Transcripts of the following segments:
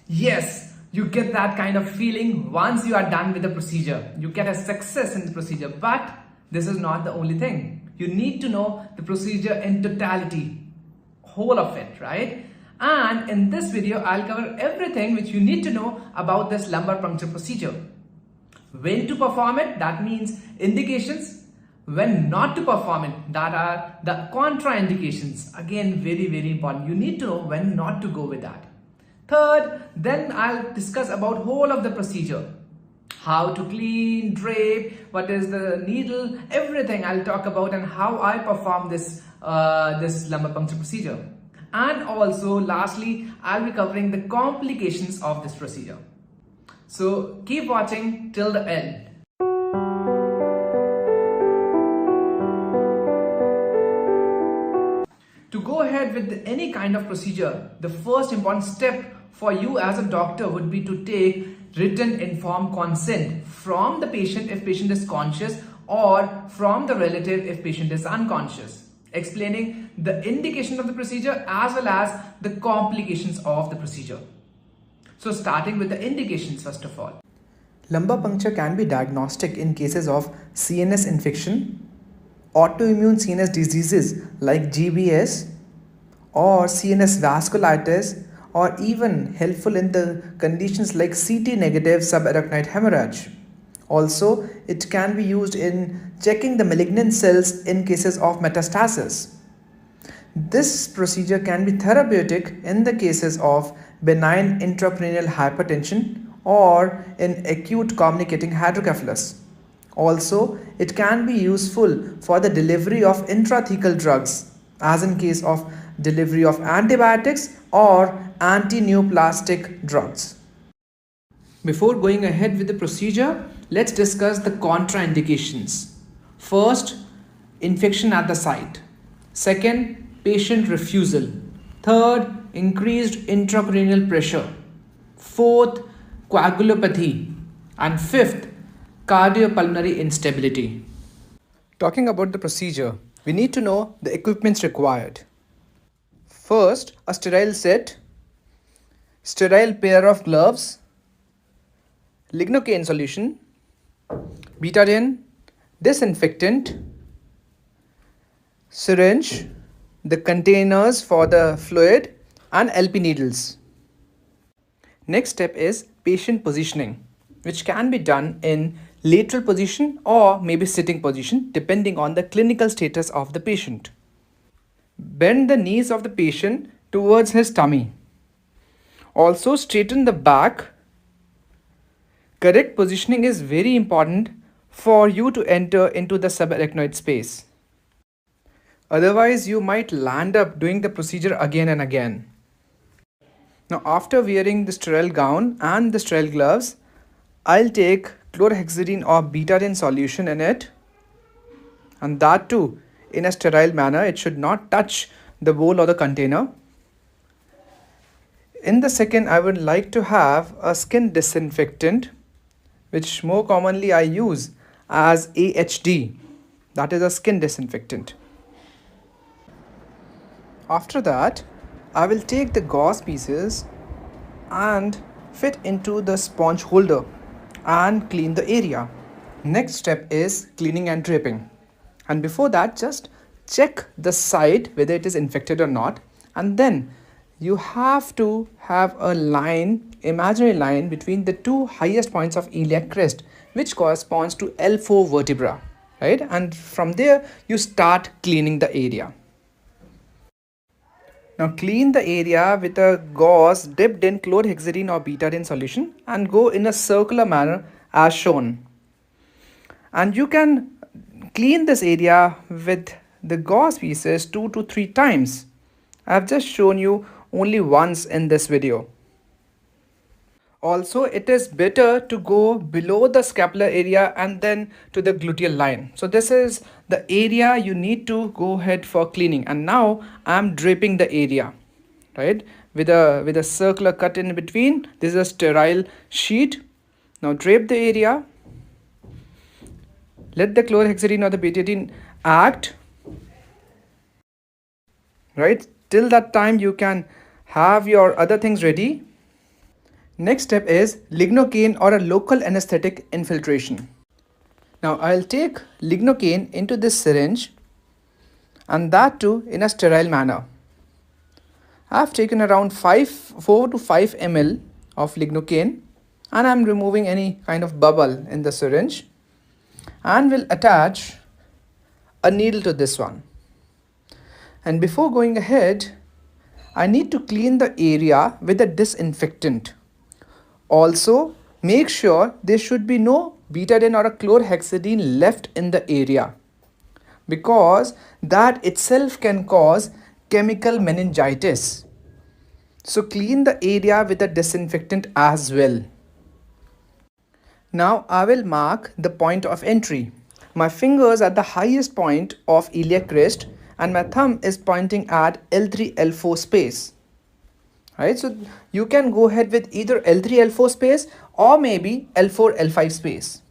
Yes, you get that kind of feeling once you are done with the procedure. You get a success in the procedure, but this is not the only thing. You need to know the procedure in totality, whole of it, right? And in this video, I'll cover everything which you need to know about this lumbar puncture procedure. When to perform it, that means indications. When not to perform it, that are the contraindications. Again, very, very important. You need to know when not to go with that. Third, then I'll discuss about whole of the procedure. How to clean, drape, what is the needle, everything I'll talk about, and how I perform this, this lumbar puncture procedure. And also, lastly, I'll be covering the complications of this procedure. So keep watching till the end. To go ahead with any kind of procedure, the first important step for you as a doctor would be to take written informed consent from the patient if patient is conscious, or from the relative if patient is unconscious, explaining the indication of the procedure as well as the complications of the procedure. So starting with the indications first of all. Lumbar puncture can be diagnostic in cases of CNS infection, autoimmune CNS diseases like GBS, or CNS vasculitis, or even helpful in the conditions like CT negative subarachnoid hemorrhage. Also, it can be used in checking the malignant cells in cases of metastasis. This procedure can be therapeutic in the cases of benign intracranial hypertension or in acute communicating hydrocephalus. Also, it can be useful for the delivery of intrathecal drugs, as in case of delivery of antibiotics or antineoplastic drugs. Before going ahead with the procedure, let's discuss the contraindications. First, infection at the site. Second, patient refusal. Third, increased intracranial pressure. Fourth, coagulopathy. And fifth, cardiopulmonary instability. Talking about the procedure, we need to know the equipments required. First, a sterile set, sterile pair of gloves, lignocaine solution, betadine, disinfectant, syringe, the containers for the fluid, and LP needles. Next step is patient positioning, which can be done in lateral position or maybe sitting position depending on the clinical status of the patient. Bend the knees of the patient towards his tummy. Also straighten the back. Correct positioning is very important for you to enter into the subarachnoid space. Otherwise, you might land up doing the procedure again and again. Now, after wearing the sterile gown and the sterile gloves, I'll take chlorhexidine or betadine solution in it, and that too in a sterile manner. It should not touch the bowl or the container. In the second, I would like to have a skin disinfectant, which more commonly I use as AHD, that is a skin disinfectant. After that, I will take the gauze pieces and fit into the sponge holder and clean the area. Next step is cleaning and draping. And before that, just check the site whether it is infected or not. And then you have to have a line, imaginary line between the two highest points of iliac crest, which corresponds to L4 vertebra, right? And from there, you start cleaning the area. Now clean the area with a gauze dipped in chlorhexidine or betadine solution and go in a circular manner as shown. And you can clean this area with the gauze pieces 2 to 3 times. I have just shown you only once in this video. Also, it is better to go below the scapular area and then to the gluteal line. So this is the area you need to go ahead for cleaning. And now I am draping the area. right, with a circular cut in between. This is a sterile sheet. Now drape the area, let the chlorhexidine or the betadine act, right. Till that time you can have your other things ready. Next step is lignocaine or a local anesthetic infiltration. Now I'll take lignocaine into this syringe, and that too in a sterile manner. I've taken around 4 to 5 ml of lignocaine, and I'm removing any kind of bubble in the syringe, and will attach a needle to this one. And before going ahead, I need to clean the area with a disinfectant. Also, make sure there should be no betadine or a chlorhexidine left in the area, because that itself can cause chemical meningitis. So clean the area with a disinfectant as well. Now I will mark the point of entry. My fingers at the highest point of iliac crest, and my thumb is pointing at L3 L4 space. Right, so you can go ahead with either L3 L4 space or maybe L4 L5 space.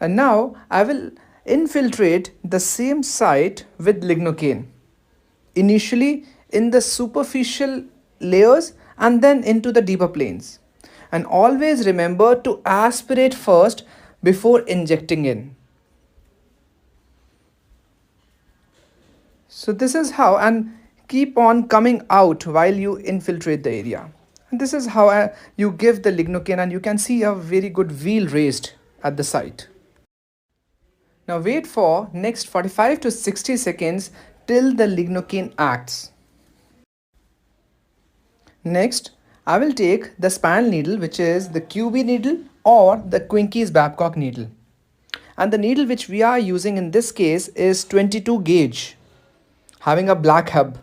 And now I will infiltrate the same site with lignocaine, initially in the superficial layers and then into the deeper planes. And always remember to aspirate first before injecting in. So this is how, and keep on coming out while you infiltrate the area. And this is how you give the lignocaine, and you can see a very good wheel raised at the site. Now wait for next 45 to 60 seconds till the lignocaine acts. Next, I will take the spinal needle, which is the QB needle or the Quincke's Babcock needle. And the needle which we are using in this case is 22 gauge, having a black hub.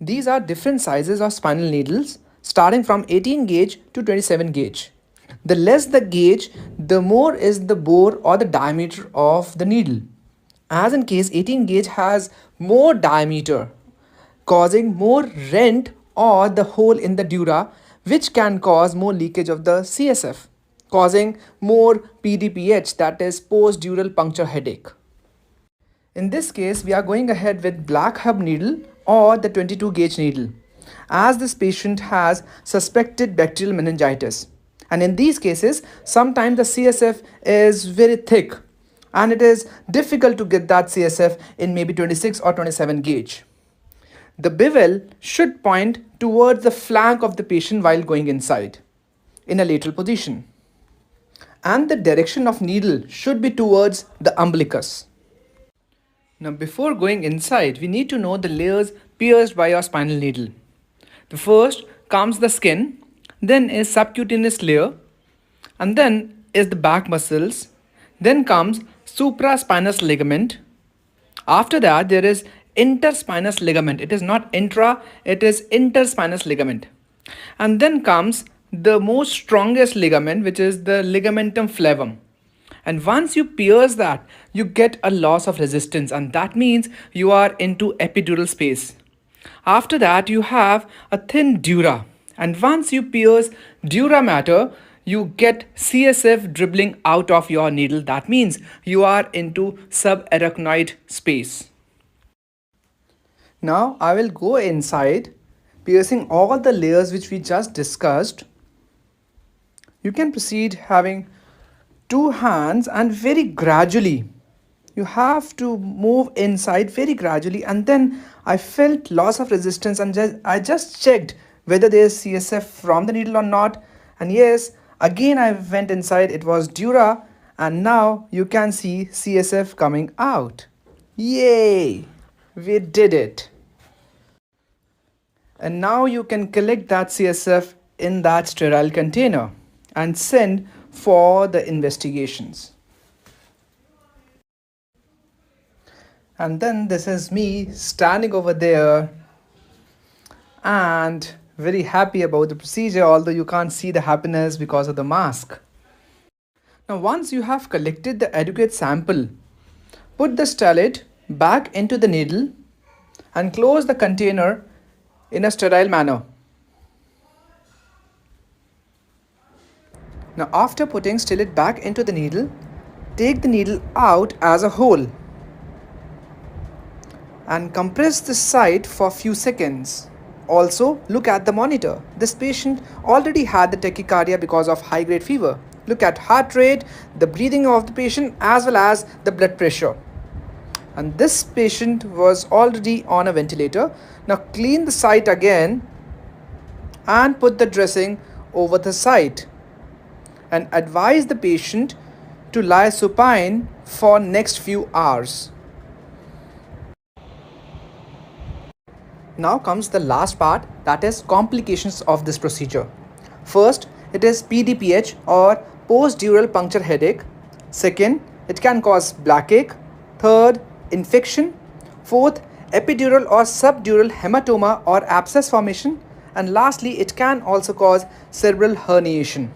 These are different sizes of spinal needles, starting from 18 gauge to 27 gauge. The less the gauge, the more is the bore or the diameter of the needle. As in case 18 gauge has more diameter, causing more rent or the hole in the dura, which can cause more leakage of the CSF, causing more PDPH, that is post-dural puncture headache. In this case, we are going ahead with black hub needle or the 22 gauge needle, as this patient has suspected bacterial meningitis. And in these cases, sometimes the CSF is very thick and it is difficult to get that CSF in maybe 26 or 27 gauge. The bevel should point towards the flank of the patient while going inside in a lateral position. And the direction of needle should be towards the umbilicus. Now before going inside, we need to know the layers pierced by your spinal needle. The first comes the skin, then is subcutaneous layer, and then is the back muscles, then comes supraspinous ligament. After that there is interspinous ligament. It is not intra, it is interspinous ligament. And then comes the most strongest ligament, which is the ligamentum flavum. And once you pierce that, you get a loss of resistance, and that means you are into epidural space. After that, you have a thin dura, and once you pierce dura mater, you get CSF dribbling out of your needle. That means you are into subarachnoid space. Now I will go inside, piercing all the layers which we just discussed. You can proceed having 2 hands and very gradually. You have to move inside very gradually, and then I felt loss of resistance, and I just checked whether there is CSF from the needle or not. And yes, again I went inside, it was dura, and now you can see CSF coming out. Yay! We did it. And now you can collect that CSF in that sterile container and send for the investigations. And then this is me standing over there and very happy about the procedure, although you can't see the happiness because of the mask. Now once you have collected the adequate sample, put the stylet back into the needle and close the container in a sterile manner. Now after putting stylet back into the needle, take the needle out as a whole and compress the site for a few seconds. Also, look at the monitor. This patient already had the tachycardia because of high-grade fever. Look at heart rate, the breathing of the patient, as well as the blood pressure. And this patient was already on a ventilator. Now clean the site again and put the dressing over the site and advise the patient to lie supine for next few hours. Now comes the last part, that is complications of this procedure. First, it is PDPH or post-dural puncture headache. Second, it can cause blackache. Third, infection. Fourth, epidural or subdural hematoma or abscess formation. And lastly, it can also cause cerebral herniation.